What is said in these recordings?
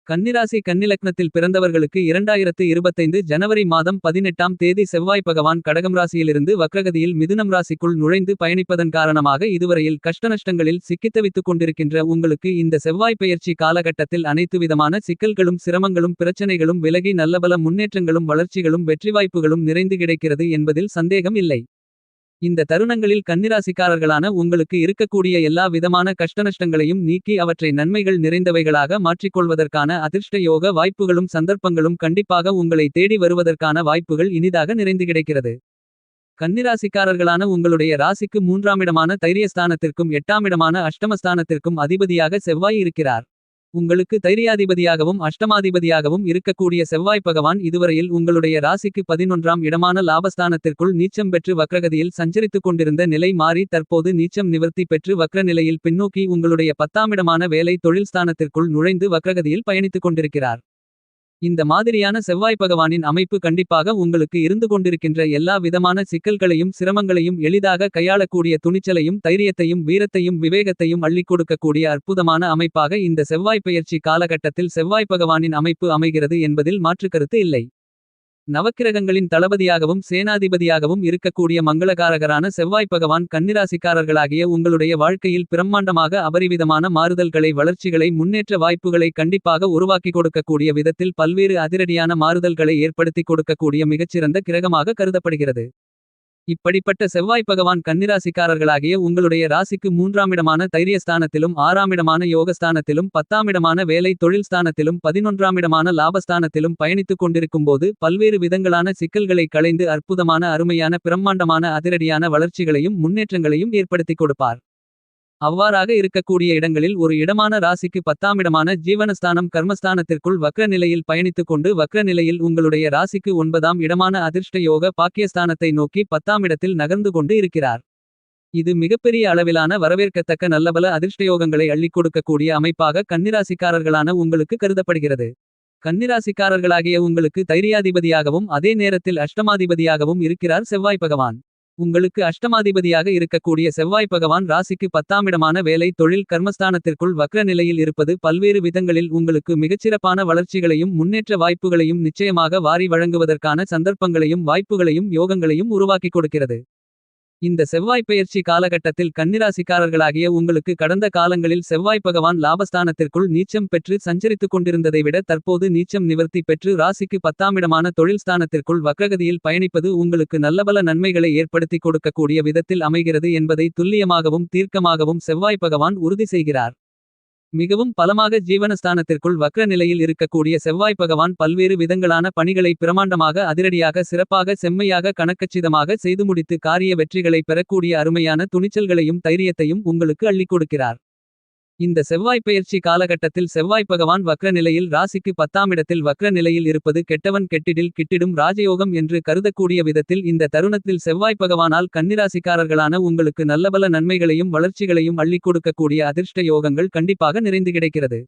கன்னிராசி கன்னிலக்னத்தில் பிறந்தவர்களுக்கு 2025 ஜனவரி மாதம் 18ஆம் தேதி செவ்வாய் பகவான் கடகம் ராசியிலிருந்து வக்ரகதியில் மிதுனம் ராசிக்குள் நுழைந்து பயணிப்பதன் காரணமாக இதுவரையில் கஷ்டநஷ்டங்களில் சிக்கித்தவித்துக் கொண்டிருக்கின்ற உங்களுக்கு இந்த செவ்வாய் பெயர்ச்சி காலகட்டத்தில் அனைத்து விதமான சிக்கல்களும் சிரமங்களும் பிரச்சனைகளும் விலகி நல்லபல முன்னேற்றங்களும் வளர்ச்சிகளும் வெற்றி வாய்ப்புகளும் நிறைந்து கிடைக்கிறது என்பதில் சந்தேகம் இல்லை. இந்த தருணங்களில் கன்னிராசிக்காரர்களான உங்களுக்கு இருக்கக்கூடிய எல்லா விதமான கஷ்டநஷ்டங்களையும் நீக்கி அவற்றை நன்மைகள் நிறைந்தவைகளாக மாற்றிக்கொள்வதற்கான அதிர்ஷ்ட யோக வாய்ப்புகளும் சந்தர்ப்பங்களும் கண்டிப்பாக உங்களை தேடி வருவதற்கான வாய்ப்புகள் இனிதாக நிறைந்து கிடைக்கிறது. கன்னிராசிக்காரர்களான உங்களுடைய ராசிக்கு 3ஆம் இடமான தைரியஸ்தானத்திற்கும் 8ஆம் இடமான அஷ்டமஸ்தானத்திற்கும் அதிபதியாக செவ்வாய் இருக்கிறார். உங்களுக்கு தைரியாதிபதியாகவும் அஷ்டமாதிபதியாகவும் இருக்கக்கூடிய செவ்வாய் பகவான் இதுவரையில் உங்களுடைய ராசிக்கு 11ஆம் இடமான லாபஸ்தானத்திற்குள் நீச்சம் பெற்று வக்ரகதியில் சஞ்சரித்துக் கொண்டிருந்த நிலை மாறி தற்போது நீச்சம் நிவர்த்தி பெற்று வக்ர நிலையில் பின்னோக்கி உங்களுடைய 10ஆம் இடமான வேலை தொழில் ஸ்தானத்திற்குள் நுழைந்து வக்ரகதியில் பயணித்துக் கொண்டிருக்கிறார். இந்த மாதிரியான செவ்வாய் பகவானின் அமைப்பு கண்டிப்பாக உங்களுக்கு இருந்து கொண்டிருக்கின்ற எல்லா விதமான சிக்கல்களையும் சிரமங்களையும் எளிதாக கையாளக்கூடிய துணிச்சலையும் தைரியத்தையும் வீரத்தையும் விவேகத்தையும் அள்ளிக் கொடுக்கக்கூடிய அற்புதமான அமைப்பாக இந்த செவ்வாய் பெயர்ச்சி காலகட்டத்தில் செவ்வாய் பகவானின் அமைப்பு அமைகிறது என்பதில் மாற்றுக்கருத்து இல்லை. நவக்கிரகங்களின் தளபதியாகவும் சேனாதிபதியாகவும் இருக்கக்கூடிய மங்களகாரகரான செவ்வாய் பகவான் கன்னிராசிக்காரர்களாகிய உங்களுடைய வாழ்க்கையில் பிரம்மாண்டமாக அபரிவிதமான மாறுதல்களை வளர்ச்சிகளை முன்னேற்ற வாய்ப்புகளை கண்டிப்பாக உருவாக்கி கொடுக்கக்கூடிய விதத்தில் பல்வேறு அதிரடியான மாறுதல்களை ஏற்படுத்தி கொடுக்கக்கூடிய மிகச்சிறந்த கிரகமாக கருதப்படுகிறது. இப்படிப்பட்ட செவ்வாய் பகவான் கன்னிராசிக்காரர்களாகிய உங்களுடைய ராசிக்கு 3ஆம் இடமான தைரியஸ்தானத்திலும் 6ஆம் இடமான யோகஸ்தானத்திலும் 10ஆம் இடமான வேலை தொழில் ஸ்தானத்திலும் 11ஆம் இடமான லாபஸ்தானத்திலும் பயணித்துக் கொண்டிருக்கும்போது பல்வேறு விதங்களான சிக்கல்களை களைந்து அற்புதமான அருமையான பிரம்மாண்டமான அதிரடியான வளர்ச்சிகளையும் முன்னேற்றங்களையும் ஏற்படுத்திக் கொடுப்பார். அவ்வாறாக இருக்கக்கூடிய இடங்களில் ஒரு இடமான ராசிக்கு 10ஆம் இடமான ஜீவனஸ்தானம் கர்மஸ்தானத்திற்குள் வக்ர நிலையில் பயணித்துக் கொண்டு வக்ர நிலையில் உங்களுடைய ராசிக்கு 9ஆம் இடமான அதிர்ஷ்ட யோக பாக்கியஸ்தானத்தை நோக்கி 10ஆம் இடத்தில் நகர்ந்து கொண்டு இருக்கிறார். இது மிகப்பெரிய அளவிலான வரவேற்கத்தக்க நல்லபல அதிர்ஷ்டயோகங்களை அள்ளிக் கொடுக்கக்கூடிய அமைப்பாக கன்னிராசிக்காரர்களான உங்களுக்கு கருதப்படுகிறது. கன்னிராசிக்காரர்களாகிய உங்களுக்கு தைரியாதிபதியாகவும் அதே நேரத்தில் அஷ்டமாதிபதியாகவும் இருக்கிறார் செவ்வாய் பகவான். உங்களுக்கு அஷ்டமாதிபதியாக இருக்கக்கூடிய செவ்வாய் பகவான் ராசிக்கு 10ஆம் இடமான வேலை தொழில் கர்மஸ்தானத்திற்குள் வக்ர நிலையில் இருப்பது பல்வேறு விதங்களில் உங்களுக்கு மிகச்சிறப்பான வளர்ச்சிகளையும் முன்னேற்ற வாய்ப்புகளையும் நிச்சயமாக வாரி வழங்குவதற்கான சந்தர்ப்பங்களையும் வாய்ப்புகளையும் யோகங்களையும் உருவாக்கிக் கொடுக்கிறது. இந்த செவ்வாய் பெயர்ச்சி காலகட்டத்தில் கன்னிராசிக்காரர்களாகிய உங்களுக்கு கடந்த காலங்களில் செவ்வாய் பகவான் லாபஸ்தானத்திற்குள் நீச்சம் பெற்று சஞ்சரித்துக் கொண்டிருந்ததை விட தற்போது நீச்சம் நிவர்த்தி பெற்று ராசிக்கு 10ஆம் இடமான தொழில் ஸ்தானத்திற்குள் வக்ரகதியில் பயணிப்பது உங்களுக்கு நல்லபல நன்மைகளை ஏற்படுத்திக் கொடுக்கக்கூடிய விதத்தில் அமைகிறது என்பதை துல்லியமாகவும் தீர்க்கமாகவும் செவ்வாய் பகவான் உறுதி செய்கிறார். மிகவும் பலமாக ஜீவனஸ்தானத்திற்குள் வக்ர நிலையில் இருக்கக்கூடிய செவ்வாய் பகவான் பல்வேறு விதங்களான பணிகளை பிரமாண்டமாக அதிரடியாக சிறப்பாக செம்மையாக கணக்கச்சிதமாக செய்து முடித்து காரிய வெற்றிகளை பெறக்கூடிய அருமையான துணிச்சல்களையும் தைரியத்தையும் உங்களுக்கு அள்ளிக் கொடுக்கிறார். இந்த செவ்வாய் பெயர்ச்சி காலகட்டத்தில் செவ்வாய் பகவான் வக்ர நிலையில் ராசிக்கு 10ஆம் இடத்தில் வக்ர நிலையில் இருப்பது கெட்டவன் கெட்டிடில் கிட்டிடும் ராஜயோகம் என்று கருதக்கூடிய விதத்தில் இந்த தருணத்தில் செவ்வாய் பகவானால் கன்னிராசிக்காரர்களான உங்களுக்கு நல்லபல நன்மைகளையும் வளர்ச்சிகளையும் அள்ளிக் கொடுக்கக்கூடிய அதிர்ஷ்ட யோகங்கள் கண்டிப்பாக நிறைந்து கிடைக்கிறது.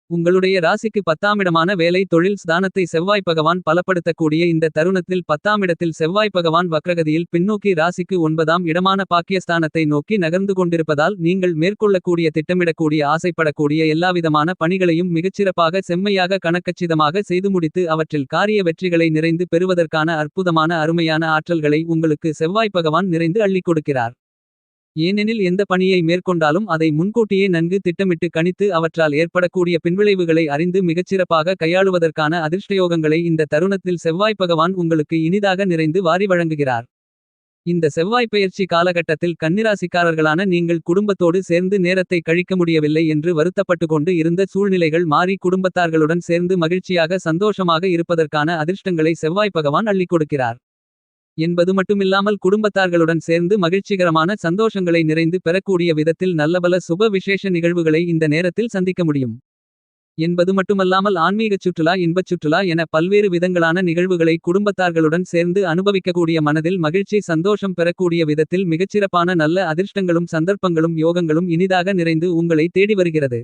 உங்களுடைய ராசிக்கு 10ஆம் இடமான வேலை தொழில் ஸ்தானத்தை செவ்வாய் பகவான் பலப்படுத்தக்கூடிய இந்த தருணத்தில் 10ஆம் இடத்தில் செவ்வாய் பகவான் வக்ரகதியில் பின்னோக்கி ராசிக்கு 9ஆம் இடமான பாக்கியஸ்தானத்தை நோக்கி நகர்ந்து கொண்டிருப்பதால் நீங்கள் மேற்கொள்ளக்கூடிய திட்டமிடக்கூடிய ஆசைப்படக்கூடிய எல்லாவிதமான பணிகளையும் மிகச்சிறப்பாக செம்மையாக கணக்கச்சிதமாக செய்து முடித்து அவற்றில் காரிய வெற்றிகளை நிறைந்து பெறுவதற்கான அற்புதமான அருமையான ஆற்றல்களை உங்களுக்கு செவ்வாய் பகவான் நிறைந்து அள்ளிக் கொடுக்கிறார். ஏனெனில் எந்த பணியை மேற்கொண்டாலும் அதை முன்கூட்டியே நன்கு திட்டமிட்டு கணித்து அவற்றால் ஏற்படக்கூடிய பின்விளைவுகளை அறிந்து மிகச்சிறப்பாக கையாளுவதற்கான அதிர்ஷ்டயோகங்களை இந்த தருணத்தில் செவ்வாய் பகவான் உங்களுக்கு இனிதாக நிறைந்து வாரி வழங்குகிறார். இந்த செவ்வாய் பெயர்ச்சி காலகட்டத்தில் கன்னிராசிக்காரர்களான நீங்கள் குடும்பத்தோடு சேர்ந்து நேரத்தை கழிக்க முடியவில்லை என்று வருத்தப்பட்டு கொண்டு இருந்த சூழ்நிலைகள் மாறி குடும்பத்தார்களுடன் சேர்ந்து மகிழ்ச்சியாக சந்தோஷமாக இருப்பதற்கான அதிர்ஷ்டங்களை செவ்வாய் பகவான் அள்ளிக் கொடுக்கிறார். என்பது மட்டுமில்லாமல் குடும்பத்தார்களுடன் சேர்ந்து மகிழ்ச்சிகரமான சந்தோஷங்களை நிறைந்து பெறக்கூடிய விதத்தில் நல்லபல சுப விசேஷ நிகழ்வுகளை இந்த நேரத்தில் சந்திக்க முடியும். என்பது மட்டுமல்லாமல் ஆன்மீகச் சுற்றுலா இன்பச் சுற்றுலா என பல்வேறு விதங்களான நிகழ்வுகளை குடும்பத்தார்களுடன் சேர்ந்து அனுபவிக்கக்கூடிய மனதில் மகிழ்ச்சி சந்தோஷம் பெறக்கூடிய விதத்தில் மிகச்சிறப்பான நல்ல அதிர்ஷ்டங்களும் சந்தர்ப்பங்களும் யோகங்களும் இனிதாக நிறைந்து உங்களை தேடி வருகிறது.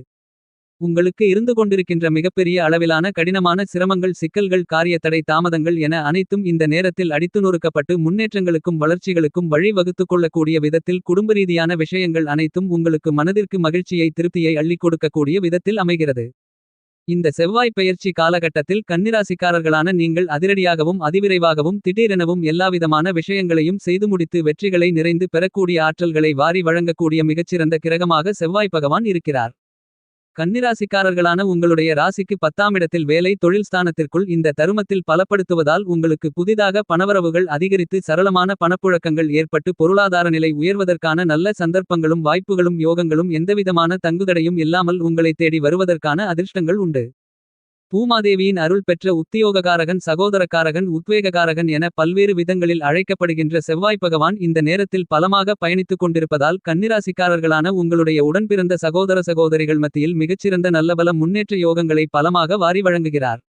உங்களுக்கு இருந்து கொண்டிருக்கின்ற மிகப்பெரிய அளவிலான கடினமான சிரமங்கள் சிக்கல்கள் காரியத்தடை தாமதங்கள் என அனைத்தும் இந்த நேரத்தில் அடித்து நொறுக்கப்பட்டு முன்னேற்றங்களுக்கும் வளர்ச்சிகளுக்கும் வழி வகுத்துக் கொள்ளக்கூடிய விதத்தில் குடும்பரீதியான விஷயங்கள் அனைத்தும் உங்களுக்கு மனதிற்கு மகிழ்ச்சியை திருப்தியை அள்ளிக் கொடுக்கக்கூடிய விதத்தில் அமைகிறது. இந்த செவ்வாய் பெயர்ச்சி காலகட்டத்தில் கன்னிராசிக்காரர்களான நீங்கள் அதிரடியாகவும் அதிவிரைவாகவும் திடீரெனவும் எல்லாவிதமான விஷயங்களையும் செய்து முடித்து வெற்றிகளை நிறைந்து பெறக்கூடிய ஆற்றல்களை வாரி வழங்கக்கூடிய மிகச்சிறந்த கிரகமாக செவ்வாய் பகவான் இருக்கிறார். கன்னிராசிக்காரர்களான உங்களுடைய ராசிக்கு 10ஆம் இடத்தில் வேலை தொழில் ஸ்தானத்திற்குள் இந்த தருமத்தில் பலப்படுத்துவதால் உங்களுக்கு புதிதாக பணவரவுகள் அதிகரித்து சரளமான பணப்புழக்கங்கள் ஏற்பட்டு பொருளாதார நிலை உயர்வதற்கான நல்ல சந்தர்ப்பங்களும் வாய்ப்புகளும் யோகங்களும் எந்தவிதமான தங்குதடையும் இல்லாமல் உங்களை தேடி வருவதற்கான அதிர்ஷ்டங்கள் உண்டு. பூமாதேவியின் அருள் பெற்ற உத்தியோககாரகன் சகோதரக்காரகன் உத்வேககாரகன் என பல்வேறு விதங்களில் அழைக்கப்படுகின்ற செவ்வாய் பகவான் இந்த நேரத்தில் பலமாக பயணித்துக் கொண்டிருப்பதால் கன்னிராசிக்காரர்களான உங்களுடைய உடன்பிறந்த சகோதர சகோதரிகள் மத்தியில் மிகச்சிறந்த நல்லபல முன்னேற்ற யோகங்களை பலமாக வாரி வழங்குகிறார்.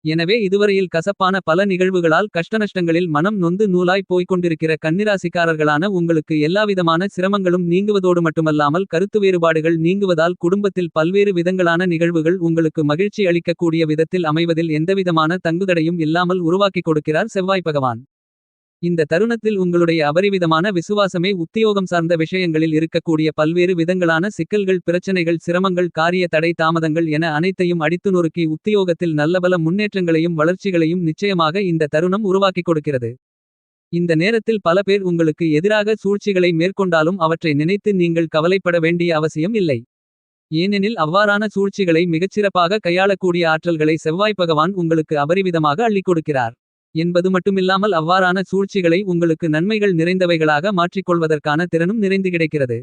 எனவே இதுவரையில் கசப்பான பல நிகழ்வுகளால் கஷ்டநஷ்டங்களில் மனம் நொந்து நூலாய் போய்க்கொண்டிருக்கிற கன்னிராசிக்காரர்களான உங்களுக்கு எல்லாவிதமான சிரமங்களும் நீங்குவதோடு மட்டுமல்லாமல் கருத்து வேறுபாடுகள் நீங்குவதால் குடும்பத்தில் பல்வேறு விதங்களான நிகழ்வுகள் உங்களுக்கு மகிழ்ச்சி அளிக்கக்கூடிய விதத்தில் அமைவதில் எந்தவிதமான தங்குதடையும் இல்லாமல் உருவாக்கிக் கொடுக்கிறார் செவ்வாய் பகவான். இந்த தருணத்தில் உங்களுடைய அபரிவிதமான விசுவாசமே உத்தியோகம் சார்ந்த விஷயங்களில் இருக்கக்கூடிய பல்வேறு விதங்களான சிக்கல்கள் பிரச்சனைகள் சிரமங்கள் காரிய தடை தாமதங்கள் என அனைத்தையும் அடித்து நொறுக்கி உத்தியோகத்தில் நல்லபல முன்னேற்றங்களையும் வளர்ச்சிகளையும் நிச்சயமாக இந்த தருணம் உருவாக்கிக் கொடுக்கிறது. இந்த நேரத்தில் பல பேர் உங்களுக்கு எதிராக சூழ்ச்சிகளை மேற்கொண்டாலும் அவற்றை நினைத்து நீங்கள் கவலைப்பட வேண்டிய அவசியம் இல்லை. ஏனெனில் அவ்வாறான சூழ்ச்சிகளை மிகச்சிறப்பாக கையாளக்கூடிய ஆற்றல்களை செவ்வாய் பகவான் உங்களுக்கு அபரிவிதமாக அள்ளிக் கொடுக்கிறார் என்பது மட்டுமில்லாமல் அவ்வாறான சூழ்ச்சிகளை உங்களுக்கு நன்மைகள் நிறைந்தவைகளாக மாற்றிக்கொள்வதற்கான திறனும் நிறைந்து கிடைக்கிறது.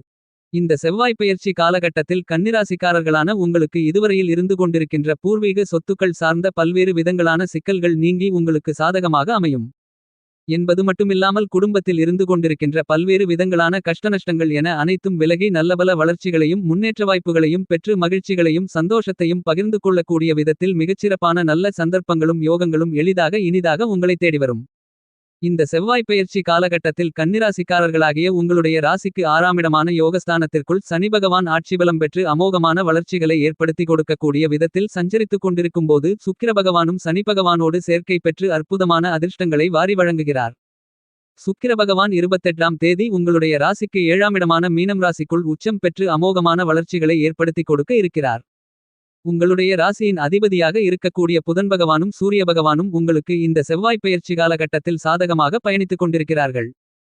இந்த செவ்வாய் பெயர்ச்சி காலகட்டத்தில் கன்னிராசிக்காரர்களான உங்களுக்கு இதுவரையில் இருந்து கொண்டிருக்கின்ற பூர்வீக சொத்துக்கள் சார்ந்த பல்வேறு விதங்களான சிக்கல்கள் நீங்கி உங்களுக்கு சாதகமாக அமையும் என்பது மட்டுமில்லாமல் குடும்பத்தில் இருந்து கொண்டிருக்கின்ற பல்வேறு விதங்களான கஷ்டநஷ்டங்கள் என அனைத்தும் விலகி நல்லபல வளர்ச்சிகளையும் முன்னேற்ற வாய்ப்புகளையும் பெற்று மகிழ்ச்சிகளையும் சந்தோஷத்தையும் பகிர்ந்து கொள்ளக்கூடிய விதத்தில் மிகச்சிறப்பான நல்ல சந்தர்ப்பங்களும் யோகங்களும் எளிதாக இனிதாக உங்களை தேடிவரும். இந்த செவ்வாய் பெயர்ச்சி காலகட்டத்தில் கன்னிராசிக்காரர்களாகிய உங்களுடைய ராசிக்கு 6ஆம் இடமான யோகஸ்தானத்திற்குள் சனி பகவான் ஆட்சிபலம் பெற்று அமோகமான வளர்ச்சிகளை ஏற்படுத்தி கொடுக்கக்கூடிய விதத்தில் சஞ்சரித்துக் கொண்டிருக்கும் போது சுக்கிர பகவானும் சனி பகவானோடு சேர்க்கை பெற்று அற்புதமான அதிர்ஷ்டங்களை வாரி வழங்குகிறார். சுக்கிர பகவான் 28ஆம் தேதி உங்களுடைய ராசிக்கு 7ஆம் இடமான மீனம் ராசிக்குள் உச்சம் பெற்று அமோகமான வளர்ச்சிகளை ஏற்படுத்தி கொடுக்க இருக்கிறார். உங்களுடைய ராசியின் அதிபதியாக இருக்கக்கூடிய புதன் பகவானும் சூரிய பகவானும் உங்களுக்கு இந்த செவ்வாய் பெயர்ச்சி காலகட்டத்தில் சாதகமாக பயணித்துக் கொண்டிருக்கிறார்கள்.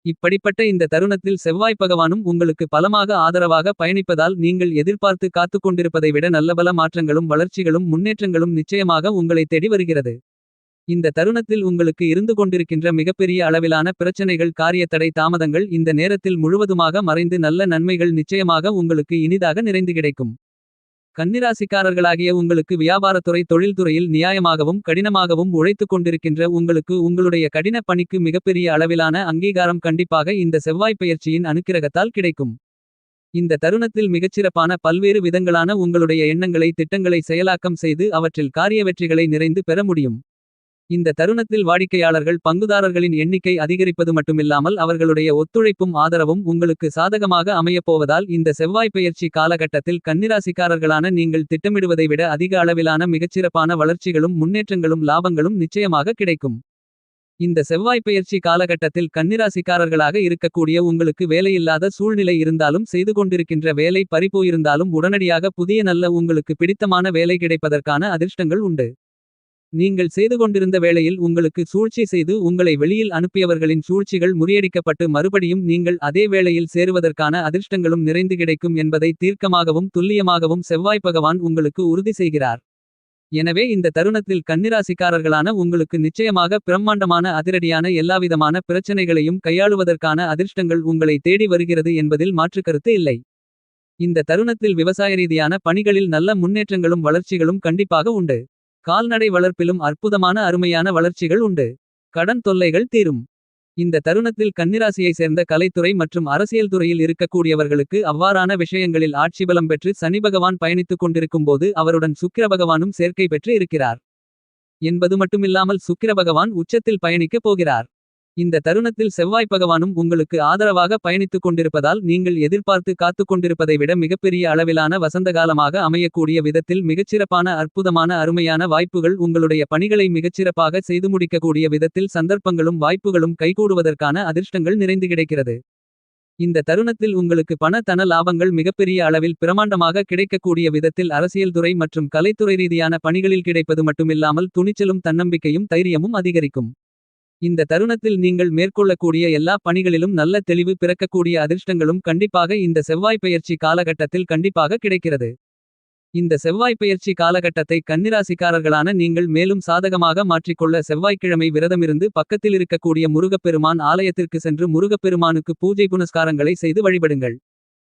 இப்படிப்பட்ட இந்த தருணத்தில் செவ்வாய் பகவானும் உங்களுக்கு பலமாக ஆதரவாக பயணிப்பதால் நீங்கள் எதிர்பார்த்து காத்துக் கொண்டிருப்பதை விட நல்லபல மாற்றங்களும் வளர்ச்சிகளும் முன்னேற்றங்களும் நிச்சயமாக உங்களை தேடி வருகிறது. இந்த தருணத்தில் உங்களுக்கு இருந்து கொண்டிருக்கின்ற மிகப்பெரிய அளவிலான பிரச்சனைகள் காரிய தடை தாமதங்கள் இந்த நேரத்தில் முழுவதுமாக மறைந்து நல்ல நன்மைகள் நிச்சயமாக உங்களுக்கு இனிதாக நிறைந்து கிடைக்கும். கன்னிராசிக்காரர்களாகிய உங்களுக்கு வியாபாரத்துறை தொழில்துறையில் நியாயமாகவும் கடினமாகவும் உழைத்துக் கொண்டிருக்கின்ற உங்களுக்கு உங்களுடைய கடின பணிக்கு மிகப்பெரிய அளவிலான அங்கீகாரம் கண்டிப்பாக இந்த செவ்வாய் பெயர்ச்சியின் அனுக்கிரகத்தால் கிடைக்கும். இந்த தருணத்தில் மிகச்சிறப்பான பல்வேறு விதங்களான உங்களுடைய எண்ணங்களை திட்டங்களை செயலாக்கம் செய்து அவற்றில் காரிய வெற்றிகளை நிறைந்து பெற முடியும். இந்த தருணத்தில் வாடிக்கையாளர்கள் பங்குதாரர்களின் எண்ணிக்கை அதிகரிப்பது மட்டுமில்லாமல் அவர்களுடைய ஒத்துழைப்பும் ஆதரவும் உங்களுக்கு சாதகமாக அமையப்போவதால் இந்த செவ்வாய் பெயர்ச்சி காலகட்டத்தில் கன்னிராசிக்காரர்களான நீங்கள் திட்டமிடுவதை விட அதிக அளவிலான மிகச்சிறப்பான வளர்ச்சிகளும் முன்னேற்றங்களும் லாபங்களும் நிச்சயமாக கிடைக்கும். இந்த செவ்வாய் பெயர்ச்சி காலகட்டத்தில் கன்னிராசிக்காரர்களாக இருக்கக்கூடிய உங்களுக்கு வேலையில்லாத சூழ்நிலை இருந்தாலும் செய்து கொண்டிருக்கின்ற வேலை பறிபோயிருந்தாலும் உடனடியாக புதிய நல்ல உங்களுக்கு பிடித்தமான வேலை கிடைப்பதற்கான அதிர்ஷ்டங்கள் உண்டு. நீங்கள் செய்து கொண்டிருந்த வேளையில் உங்களுக்கு சூழ்ச்சி செய்து உங்களை வெளியில் அனுப்பியவர்களின் சூழ்ச்சிகள் முறியடிக்கப்பட்டு மறுபடியும் நீங்கள் அதே வேளையில் சேருவதற்கான அதிர்ஷ்டங்களும் நிறைந்து கிடைக்கும் என்பதை தீர்க்கமாகவும் துல்லியமாகவும் செவ்வாய் பகவான் உங்களுக்கு உறுதி செய்கிறார். எனவே இந்த தருணத்தில் கன்னிராசிக்காரர்களான உங்களுக்கு நிச்சயமாக பிரம்மாண்டமான அதிரடியான எல்லாவிதமான பிரச்சனைகளையும் கையாளுவதற்கான அதிர்ஷ்டங்கள் உங்களை தேடி வருகிறது என்பதில் மாற்றுக்கருத்து இல்லை. இந்த தருணத்தில் விவசாய ரீதியான பணிகளில் நல்ல முன்னேற்றங்களும் வளர்ச்சிகளும் கண்டிப்பாக உண்டு. கால்நடை வளர்ப்பிலும் அற்புதமான அருமையான வளர்ச்சிகள் உண்டு. கடன் தொல்லைகள் தீரும். இந்த தருணத்தில் கன்னிராசியை சேர்ந்த கலைத்துறை மற்றும் அரசியல் துறையில் இருக்கக்கூடியவர்களுக்கு அவ்வாறான விஷயங்களில் ஆட்சிபலம் பெற்று சனி பகவான் பயணித்துக் கொண்டிருக்கும் போது அவருடன் சுக்கிர பகவானும் சேர்க்கை பெற்று இருக்கிறார் என்பது மட்டுமில்லாமல் சுக்கிர பகவான் உச்சத்தில் பயணிக்கப் போகிறார். இந்த தருணத்தில் செவ்வாய் பகவானும் உங்களுக்கு ஆதரவாக பயணித்துக் கொண்டிருப்பதால் நீங்கள் எதிர்பார்த்து காத்துக் கொண்டிருப்பதை விட மிகப்பெரிய அளவிலான வசந்தகாலமாக அமையக்கூடிய விதத்தில் மிகச்சிறப்பான அற்புதமான அருமையான வாய்ப்புகள் உங்களுடைய பணிகளை மிகச்சிறப்பாக செய்து முடிக்கக்கூடிய விதத்தில் சந்தர்ப்பங்களும் வாய்ப்புகளும் கைகூடுவதற்கான அதிர்ஷ்டங்கள் நிறைந்து கிடைக்கிறது. இந்த தருணத்தில் உங்களுக்கு பண தன லாபங்கள் மிகப்பெரிய அளவில் பிரமாண்டமாக கிடைக்கக்கூடிய விதத்தில் அரசியல் துறை மற்றும் கலைத்துறை ரீதியான பணிகளில் கிடைப்பது மட்டுமில்லாமல் துணிச்சலும் தன்னம்பிக்கையும் தைரியமும் அதிகரிக்கும். இந்த தருணத்தில் நீங்கள் மேற்கொள்ளக்கூடிய எல்லா பணிகளிலும் நல்ல தெளிவு பிறக்கக்கூடிய அதிர்ஷ்டங்களும் கண்டிப்பாக இந்த செவ்வாய் பெயர்ச்சி காலகட்டத்தில் கண்டிப்பாக கிடைக்கிறது. இந்த செவ்வாய் பெயர்ச்சி காலகட்டத்தை கன்னிராசிக்காரர்களான நீங்கள் மேலும் சாதகமாக மாற்றிக்கொள்ள செவ்வாய்க்கிழமை விரதமிருந்து பக்கத்தில் இருக்கக்கூடிய முருகப்பெருமான் ஆலயத்திற்கு சென்று முருகப்பெருமானுக்கு பூஜை புனஸ்காரங்களை செய்து வழிபடுங்கள்.